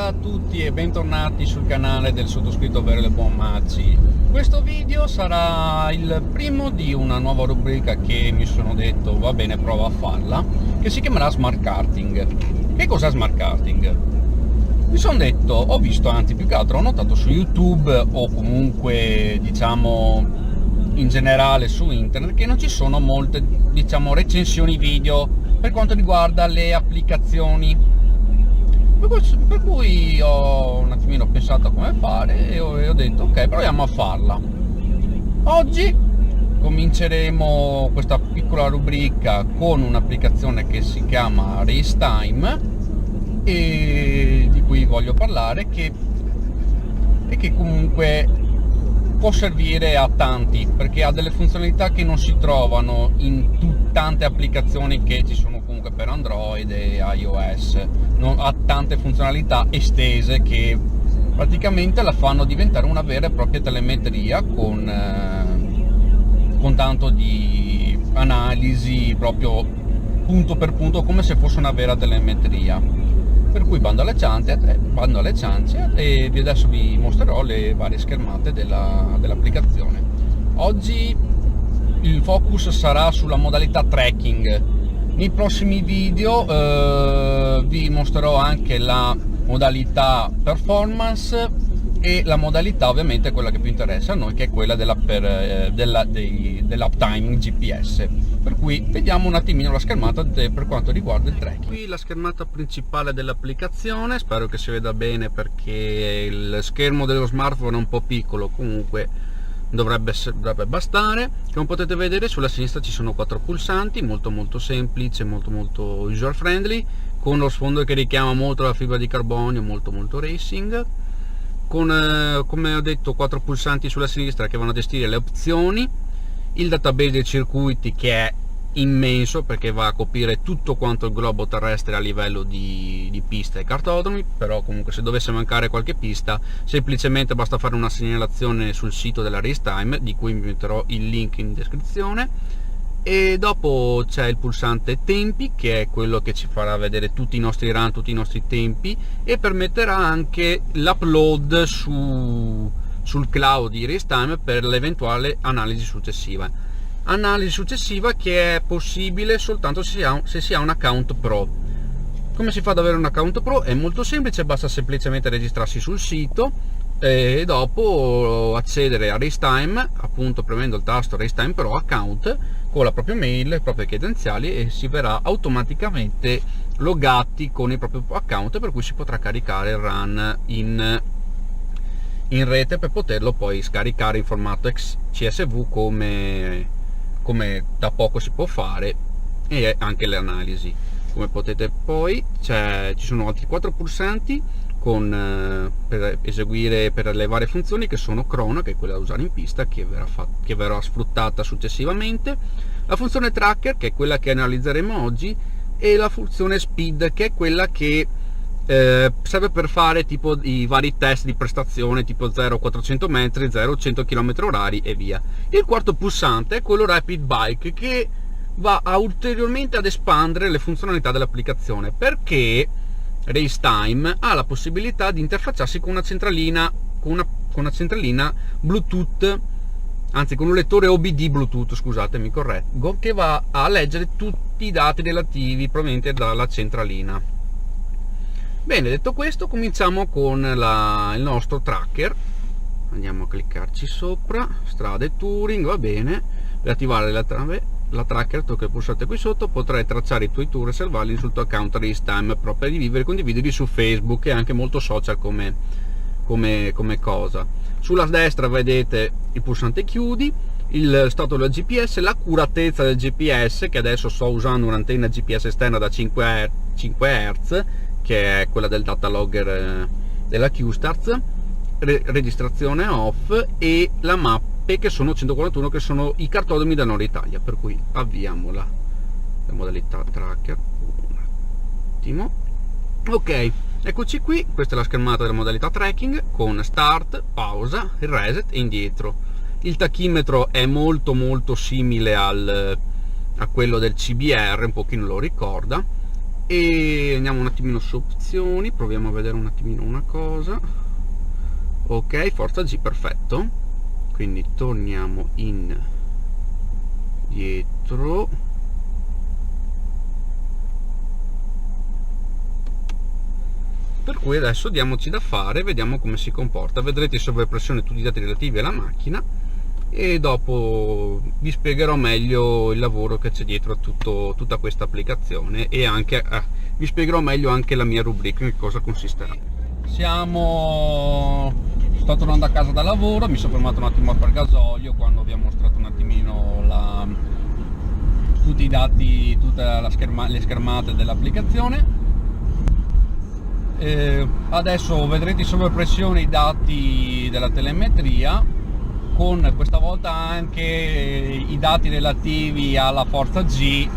Salve a tutti e bentornati sul canale del sottoscritto Vero e Buon Mazzi. Questo video sarà il primo di una nuova rubrica che mi sono detto va bene, provo a farla, che si chiamerà Smart Karting. Che cos'è Smart Karting? Mi sono detto, ho visto, anzi più che altro ho notato su YouTube o comunque diciamo in generale su internet che non ci sono molte recensioni video per quanto riguarda le applicazioni. Per cui ho un attimino pensato a come fare e ho detto ok, proviamo a farla. Oggi cominceremo questa piccola rubrica con un'applicazione che si chiama Racetime e di cui voglio parlare e che comunque può servire a tanti perché ha delle funzionalità che non si trovano in tante applicazioni che ci sono comunque per Android e iOS. Ha tante funzionalità estese che praticamente la fanno diventare una vera e propria telemetria con tanto di analisi proprio punto per punto, come se fosse una vera telemetria. Per cui bando alle ciance e adesso vi mostrerò le varie schermate dell'applicazione. Oggi il focus sarà sulla modalità tracking. Nei prossimi video vi mostrerò anche la modalità performance e la modalità, ovviamente quella che più interessa a noi, che è quella dell'uptime GPS. Per cui vediamo un attimino la schermata per quanto riguarda il tracking. Qui la schermata principale dell'applicazione, spero che si veda bene perché il schermo dello smartphone è un po' piccolo, comunque dovrebbe bastare. Come potete vedere sulla sinistra ci sono 4 pulsanti, molto semplice, molto user friendly, con lo sfondo che richiama molto la fibra di carbonio, molto racing, con come ho detto 4 pulsanti sulla sinistra che vanno a gestire le opzioni, il database dei circuiti che è immenso perché va a coprire tutto quanto il globo terrestre a livello di piste e cartodromi, però comunque se dovesse mancare qualche pista semplicemente basta fare una segnalazione sul sito della Racetime, di cui vi metterò il link in descrizione. E dopo c'è il pulsante tempi, che è quello che ci farà vedere tutti i nostri run, tutti i nostri tempi, e permetterà anche l'upload sul cloud di Racetime per l'eventuale analisi successiva che è possibile soltanto se si ha un account pro. Come si fa ad avere un account pro? È molto semplice, basta semplicemente registrarsi sul sito e dopo accedere a Racetime, appunto premendo il tasto Racetime Pro Account con la propria mail, le proprie credenziali, e si verrà automaticamente loggati con il proprio account, per cui si potrà caricare il run in rete per poterlo poi scaricare in formato CSV come da poco si può fare, e anche le analisi. Come potete poi ci sono altri 4 pulsanti per le varie funzioni, che sono crono, che è quella da usare in pista, che verrà sfruttata successivamente, la funzione tracker, che è quella che analizzeremo oggi, e la funzione speed, che è quella che serve per fare tipo i vari test di prestazione, tipo 0-400 metri, 0-100 km/h e via. Il quarto pulsante è quello Rapid Bike, che va a ulteriormente ad espandere le funzionalità dell'applicazione, perché Racetime ha la possibilità di interfacciarsi con una centralina Bluetooth, anzi con un lettore OBD Bluetooth, scusatemi, correggo, che va a leggere tutti i dati relativi provenienti dalla centralina. Bene, detto questo, cominciamo con il nostro tracker. Andiamo a cliccarci sopra, strade Touring, va bene. Per attivare la tracker tocca il pulsante qui sotto, potrai tracciare i tuoi tour e salvarli sul tuo account Racetime Pro per rivivere e condividerli su Facebook e anche molto social come cosa. Sulla destra vedete il pulsante chiudi, il stato del GPS, l'accuratezza del GPS, che adesso sto usando un'antenna GPS esterna da 5 Hz, che è quella del data logger della QStars, registrazione off, e la mappe, che sono 141, che sono i cartodromi da Nord Italia. Per cui avviamo la modalità tracker, un attimo. Ok, eccoci qui, questa è la schermata della modalità tracking con start, pausa, il reset e indietro. Il tachimetro è molto simile a quello del CBR, un pochino lo ricorda. e andiamo un attimino su opzioni, proviamo a vedere un attimino una cosa. Ok, Forza G, perfetto. Quindi torniamo indietro. Per cui adesso diamoci da fare, vediamo come si comporta. Vedrete sopra pressione tutti i dati relativi alla macchina e dopo vi spiegherò meglio il lavoro che c'è dietro a tutta questa applicazione, e anche vi spiegherò meglio anche la mia rubrica, in cosa consisterà. Sto tornando a casa da lavoro, mi sono fermato un attimo a far gasolio quando vi ho mostrato un attimino tutti i dati, le schermate dell'applicazione. Adesso vedrete sopra pressione i dati della telemetria, con questa volta anche i dati relativi alla Forza G,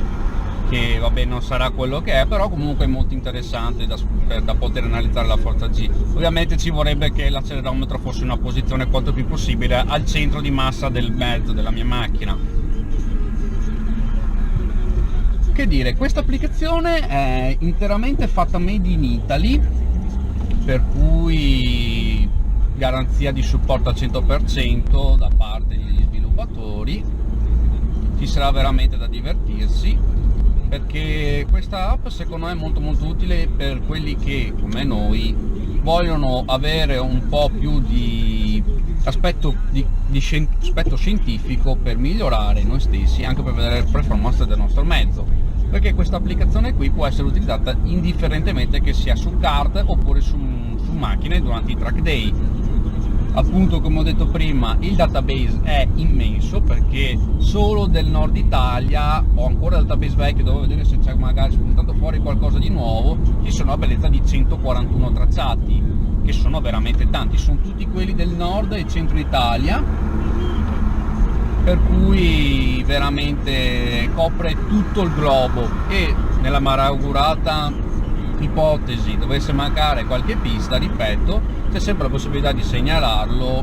che vabbè non sarà quello che è, però comunque è molto interessante da poter analizzare la Forza G. Ovviamente ci vorrebbe che l'accelerometro fosse in una posizione quanto più possibile al centro di massa del mezzo della mia macchina. Che dire, questa applicazione è interamente fatta made in Italy, per cui garanzia di supporto al 100% da parte degli sviluppatori. Ci sarà veramente da divertirsi, perché questa app secondo me è molto utile per quelli che come noi vogliono avere un po' più di aspetto scientifico per migliorare noi stessi, anche per vedere le performance del nostro mezzo, perché questa applicazione qui può essere utilizzata indifferentemente che sia su kart oppure su macchine durante i track day. Appunto, come ho detto prima, il database è immenso, perché solo del nord Italia, o ancora il database vecchio, devo vedere se c'è magari spuntato fuori qualcosa di nuovo, ci sono a bellezza di 141 tracciati, che sono veramente tanti, sono tutti quelli del nord e centro Italia, per cui veramente copre tutto il globo. E nella malaugurata ipotesi dovesse mancare qualche pista, ripeto, c'è sempre la possibilità di segnalarlo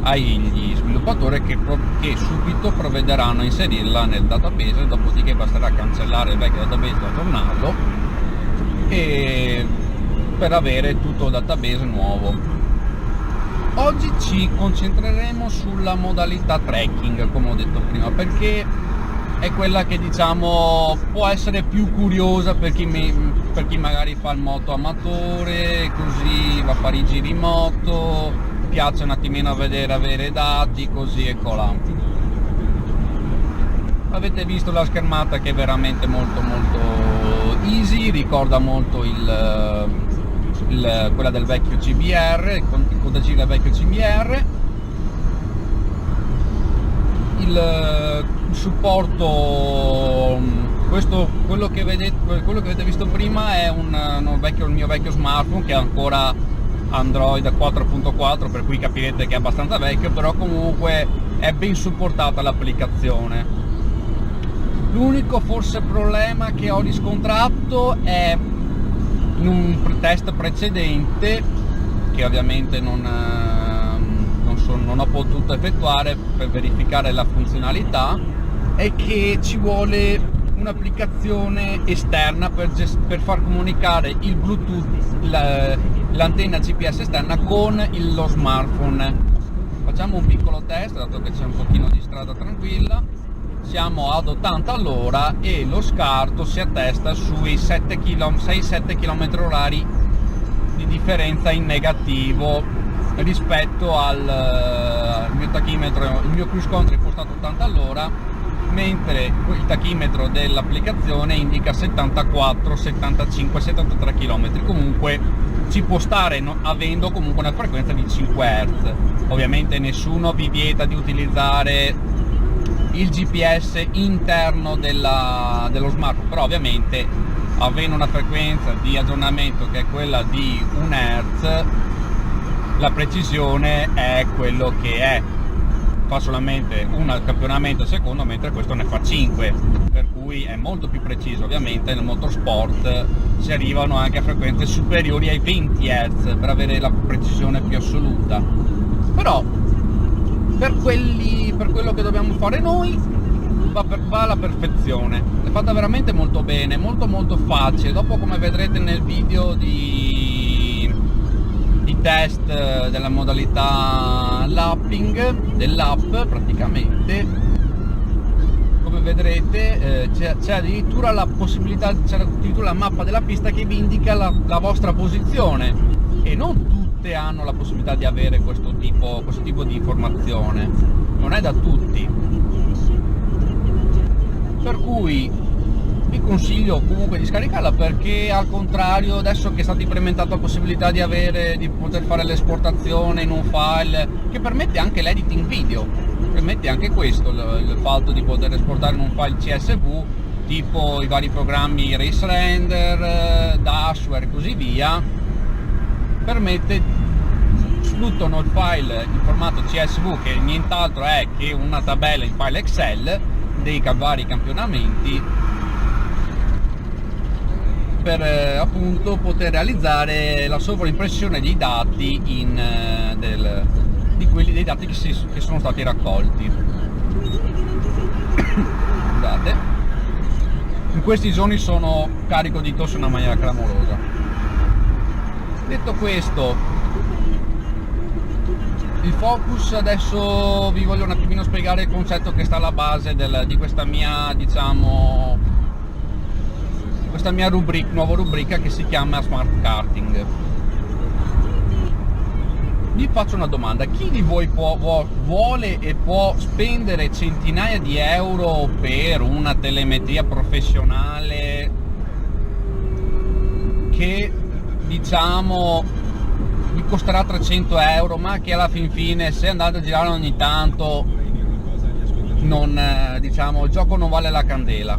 agli sviluppatori che subito provvederanno a inserirla nel database, dopodiché basterà cancellare il vecchio database e aggiornarlo, e per avere tutto il database nuovo. Oggi ci concentreremo sulla modalità tracking, come ho detto prima, perché è quella che diciamo può essere più curiosa per chi magari fa il moto amatore, così va a fare i giri in moto, piace un attimino avere dati, così e colà. Avete visto la schermata che è veramente molto easy, ricorda molto quella del vecchio CBR, il codagira del vecchio CBR. Il supporto, quello che avete visto prima è il mio vecchio smartphone, che è ancora Android 4.4, per cui capirete che è abbastanza vecchio, però comunque è ben supportata l'applicazione. L'unico forse problema che ho riscontrato è in un test precedente, che ovviamente non ho potuto effettuare per verificare la funzionalità, è che ci vuole un'applicazione esterna per far comunicare il Bluetooth, l'antenna GPS esterna con lo smartphone. Facciamo un piccolo test, dato che c'è un pochino di strada tranquilla. Siamo ad 80 all'ora e lo scarto si attesta sui 6-7 km orari di differenza in negativo rispetto al mio tachimetro. Il mio cruise control è impostato 80 all'ora, mentre il tachimetro dell'applicazione indica 74, 75, 73 km. Comunque ci può stare, avendo comunque una frequenza di 5 Hz. Ovviamente nessuno vi vieta di utilizzare il GPS interno dello smartphone, però ovviamente avendo una frequenza di aggiornamento che è quella di 1 Hz, la precisione è quello che è, fa solamente un campionamento al secondo, mentre questo ne fa 5, per cui è molto più preciso. Ovviamente nel motorsport si arrivano anche a frequenze superiori ai 20 Hz per avere la precisione più assoluta, però per quello che dobbiamo fare noi va alla perfezione, è fatta veramente molto bene, molto facile. Dopo, come vedrete nel video di test della modalità lapping dell'app, praticamente, come vedrete c'è addirittura la possibilità, c'è addirittura la mappa della pista che vi indica la vostra posizione, e non tutte hanno la possibilità di avere questo tipo di informazione, non è da tutti, per cui vi consiglio comunque di scaricarla, perché al contrario, adesso che è stata implementata la possibilità di poter fare l'esportazione in un file che permette anche l'editing video, permette anche questo, il fatto di poter esportare in un file CSV, tipo i vari programmi Race Render, Dashware e così via, sfruttano il file in formato CSV, che nient'altro è che una tabella in file Excel dei vari campionamenti, per appunto poter realizzare la sovraimpressione dei dati dei dati che sono stati raccolti. Scusate, in questi giorni sono carico di tosse in una maniera clamorosa. Detto questo, il focus, adesso vi voglio un attimino spiegare il concetto che sta alla base di questa mia, diciamo, nuova rubrica che si chiama Smart Karting. Vi faccio una domanda: chi di voi vuole e può spendere centinaia di euro per una telemetria professionale che, diciamo, vi costerà 300 euro, ma che alla fin fine, se andate a girare ogni tanto, diciamo, il gioco non vale la candela?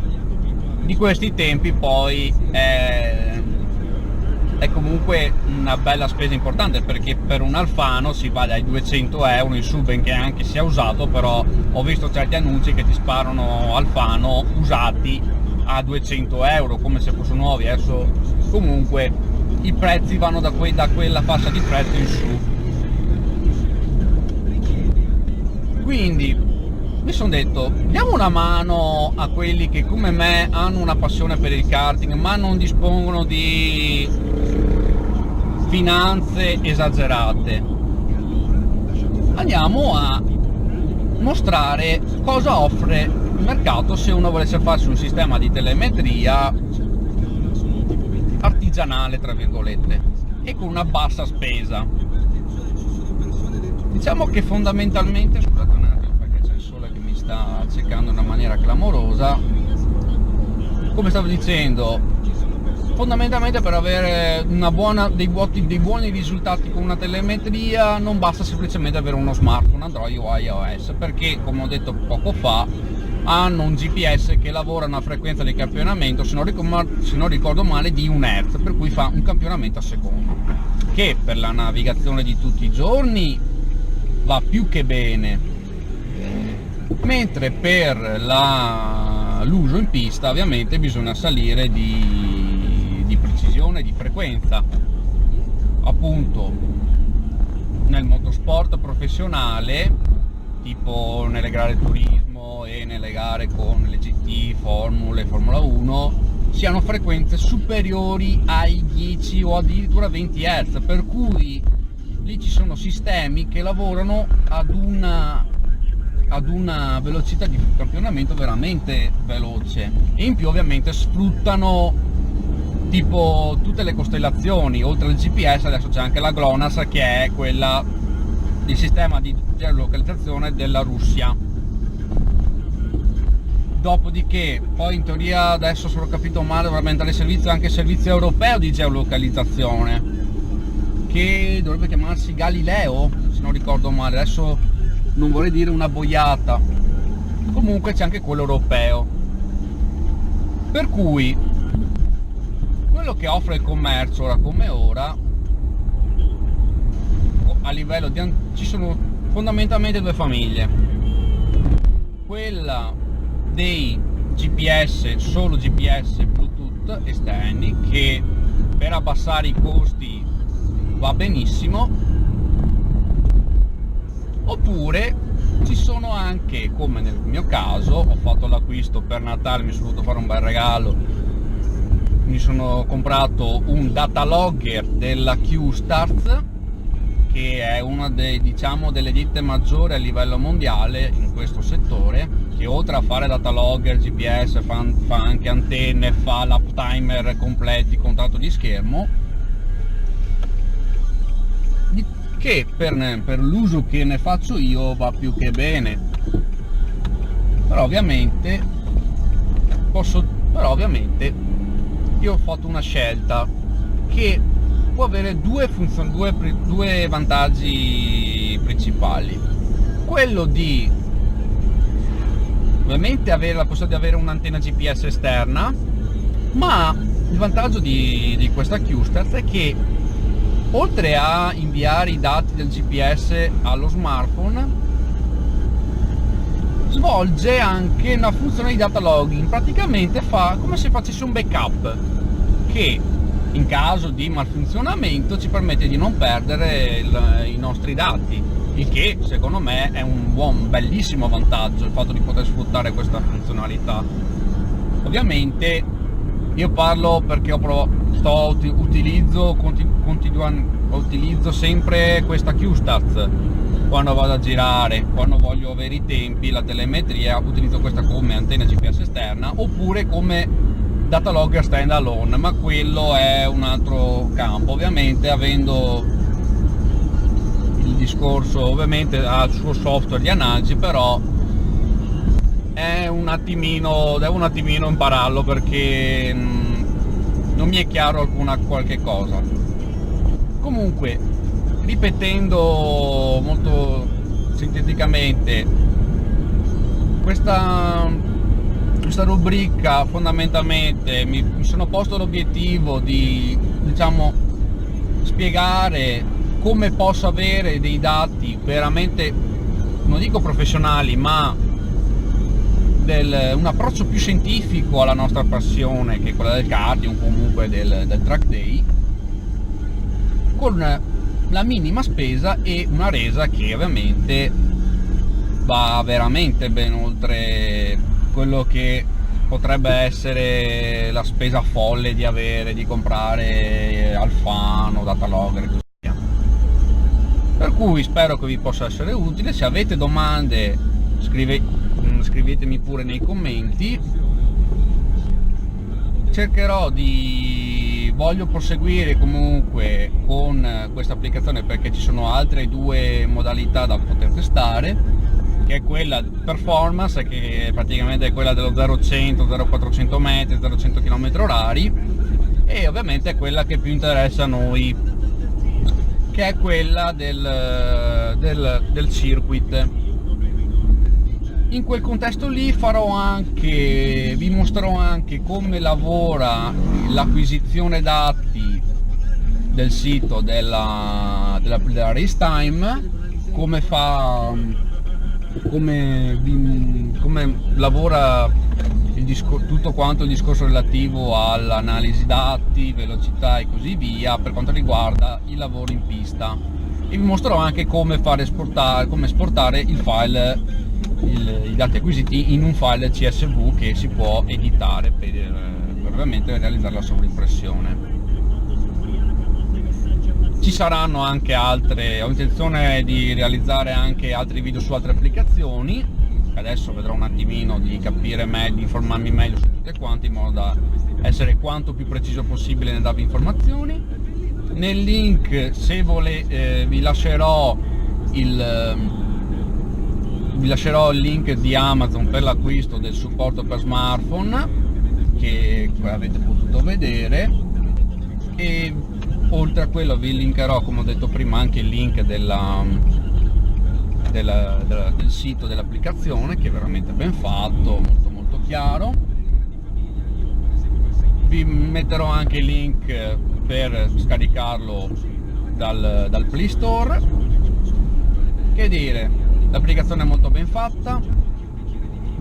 Di questi tempi poi è comunque una bella spesa importante, perché per un Alfano si va dai 200 euro in su, benché anche sia usato, però ho visto certi annunci che ti sparano Alfano usati a 200 euro come se fossero nuovi. Adesso comunque i prezzi vanno da quella fascia di prezzo in su, quindi mi sono detto, diamo una mano a quelli che come me hanno una passione per il karting ma non dispongono di finanze esagerate. Andiamo a mostrare cosa offre il mercato se uno volesse farsi un sistema di telemetria artigianale, tra virgolette, e con una bassa spesa. Diciamo che fondamentalmente, scusate un attimo perché c'è il sole che mi sta accecando in una maniera clamorosa, come stavo dicendo, fondamentalmente per avere dei buoni risultati con una telemetria non basta semplicemente avere uno smartphone Android o iOS, perché, come ho detto poco fa, hanno un GPS che lavora a una frequenza di campionamento, se non ricordo male, di 1 Hz, per cui fa un campionamento a secondo, che per la navigazione di tutti i giorni va più che bene, mentre per l'uso in pista ovviamente bisogna salire di precisione, di frequenza. Appunto nel motorsport professionale, tipo nelle gare turismo e nelle gare con le GT, Formula 1, si hanno frequenze superiori ai 10 o addirittura 20 Hz, per cui lì ci sono sistemi che lavorano ad una velocità di campionamento veramente veloce, e in più ovviamente sfruttano tipo tutte le costellazioni. Oltre al GPS adesso c'è anche la GLONASS, che è il sistema di geolocalizzazione della Russia. Dopodiché poi in teoria, adesso se l'ho capito male, dovrebbe entrare in servizio anche il servizio europeo di geolocalizzazione, che dovrebbe chiamarsi Galileo, se non ricordo male, adesso non vorrei dire una boiata. Comunque c'è anche quello europeo, per cui quello che offre il commercio ora come ora, a livello di ci sono fondamentalmente due famiglie: quella dei GPS, solo GPS Bluetooth esterni, che per abbassare i costi va benissimo, oppure Ci sono anche, come nel mio caso, ho fatto l'acquisto per Natale, mi sono voluto fare un bel regalo, mi sono comprato un data logger della Q-Stars, che è una delle ditte maggiori a livello mondiale in questo settore, che oltre a fare data logger, GPS, fa anche antenne, fa l'uptimer completi con tanto di schermo, che per l'uso che ne faccio io va più che bene. Però ovviamente io ho fatto una scelta che può avere due vantaggi principali: quello di ovviamente avere la possibilità di avere un'antenna GPS esterna, ma il vantaggio di questa Q-Stars è che oltre a inviare i dati del GPS allo smartphone, svolge anche una funzione di data logging. Praticamente fa come se facesse un backup che in caso di malfunzionamento ci permette di non perdere i nostri dati, il che secondo me è un bellissimo vantaggio, il fatto di poter sfruttare questa funzionalità. Ovviamente io parlo perché utilizzo sempre questa Q-Stars quando vado a girare, quando voglio avere i tempi, la telemetria, utilizzo questa come antenna GPS esterna oppure come data logger stand alone, ma quello è un altro campo. Ovviamente avendo il discorso, ovviamente ha il suo software di analisi, però devo un attimino impararlo perché non mi è chiaro qualche cosa. Comunque, ripetendo molto sinteticamente, questa rubrica fondamentalmente mi sono posto l'obiettivo di, spiegare come posso avere dei dati veramente, non dico professionali, ma un approccio più scientifico alla nostra passione, che è quella del karting, comunque del track day, con la minima spesa e una resa che ovviamente va veramente ben oltre quello che potrebbe essere la spesa folle di comprare Alfano, Datalogger e così via. Per cui spero che vi possa essere utile. Se avete domande scrivetemi pure nei commenti. Voglio proseguire comunque con questa applicazione perché ci sono altre due modalità da poter testare, che è quella performance, che praticamente è quella dello 0-100, 0-400 metri, 0-100 km/h, e ovviamente è quella che più interessa a noi, che è quella del circuit. In quel contesto lì vi mostrerò anche come lavora l'acquisizione dati del sito della Racetime, come lavora tutto quanto il discorso relativo all'analisi dati, velocità e così via per quanto riguarda i lavori in pista, e vi mostrerò anche come esportare il file, i dati acquisiti in un file CSV che si può editare per ovviamente realizzare la sovrimpressione. Ci saranno anche ho intenzione di realizzare anche altri video su altre applicazioni. Adesso vedrò un attimino di capire meglio, di informarmi meglio su tutte quante, in modo da essere quanto più preciso possibile nel darvi informazioni. Nel link, se volete, vi lascerò il link di Amazon per l'acquisto del supporto per smartphone, che avete potuto vedere, e oltre a quello vi linkerò, come ho detto prima, anche il link del sito dell'applicazione, che è veramente ben fatto, molto molto chiaro. Vi metterò anche il link per scaricarlo dal Play Store. Che dire, l'applicazione è molto ben fatta,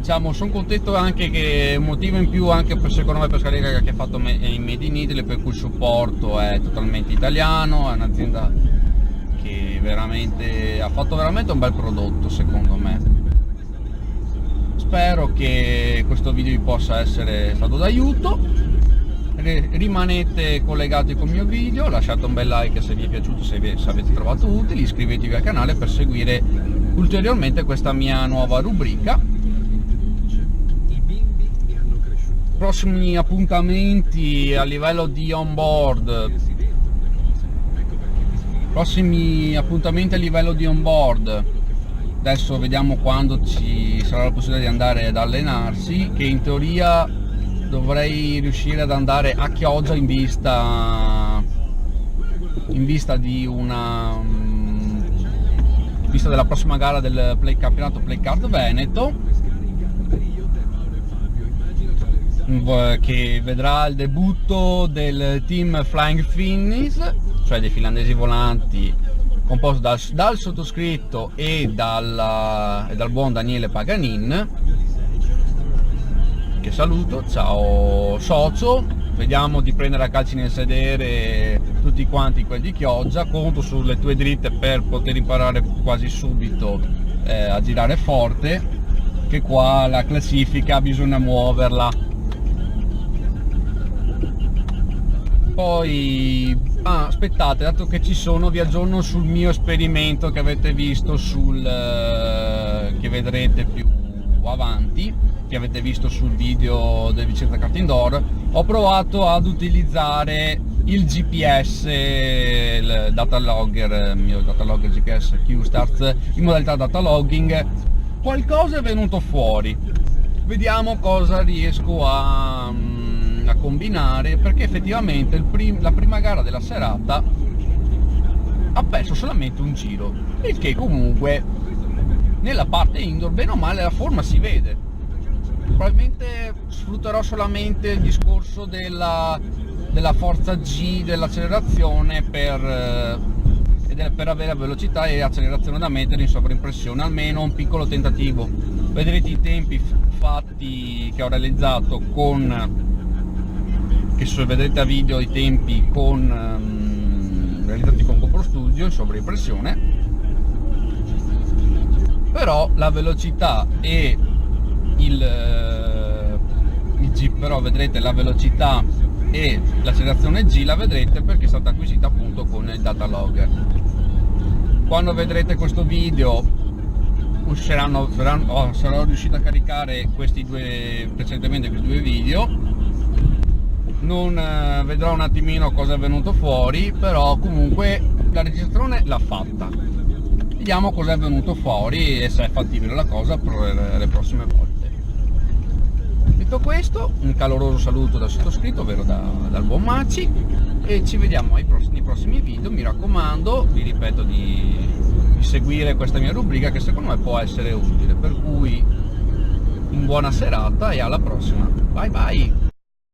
sono contento anche che un motivo in più anche secondo me per scaricare, che è fatto in Made in Italy, per cui il supporto è totalmente italiano, è un'azienda che veramente ha fatto veramente un bel prodotto secondo me. Spero che questo video vi possa essere stato d'aiuto, rimanete collegati con il mio video, lasciate un bel like se vi è piaciuto, se avete trovato utili, iscrivetevi al canale per seguire ulteriormente questa mia nuova rubrica. Prossimi appuntamenti a livello di onboard, adesso vediamo quando ci sarà la possibilità di andare ad allenarsi, che in teoria dovrei riuscire ad andare a Chioggia in vista della prossima gara del campionato Playcard Veneto, che vedrà il debutto del team Flying Finnies, cioè dei finlandesi volanti, composto dal sottoscritto e dal buon Daniele Paganin, che saluto. Ciao socio, vediamo di prendere a calci nel sedere tutti quanti quelli di Chioggia, conto sulle tue dritte per poter imparare quasi subito a girare forte, che qua la classifica bisogna muoverla. Poi aspettate, dato che ci sono, vi aggiorno sul mio esperimento che avete visto che vedrete più avanti, che avete visto sul video del Vicenza Kart Indoor. Ho provato ad utilizzare il GPS, il mio datalogger GPS Q-Start in modalità data logging. Qualcosa è venuto fuori, vediamo cosa riesco a combinare, perché effettivamente la prima gara della serata ha perso solamente un giro, il che comunque nella parte indoor bene o male la forma si vede. Probabilmente sfrutterò solamente il discorso della forza G dell'accelerazione per avere velocità e accelerazione da mettere in sovraimpressione, almeno un piccolo tentativo. Vedrete i tempi fatti che ho realizzato vedrete a video i tempi realizzati con GoPro Studio in sovraimpressione, però la velocità e vedrete la velocità e l'accelerazione G la vedrete perché è stata acquisita appunto con il data logger. Quando vedrete questo video sarò riuscito a caricare questi due video. Non vedrò un attimino cosa è venuto fuori, però comunque la registrazione l'ha fatta. Vediamo cosa è venuto fuori e se è fattibile la cosa per le prossime volte. Detto questo, un caloroso saluto dal sottoscritto, ovvero dal buon Maci, e ci vediamo nei prossimi video. Mi raccomando, vi ripeto di seguire questa mia rubrica che secondo me può essere utile, per cui buona serata e alla prossima. Bye bye.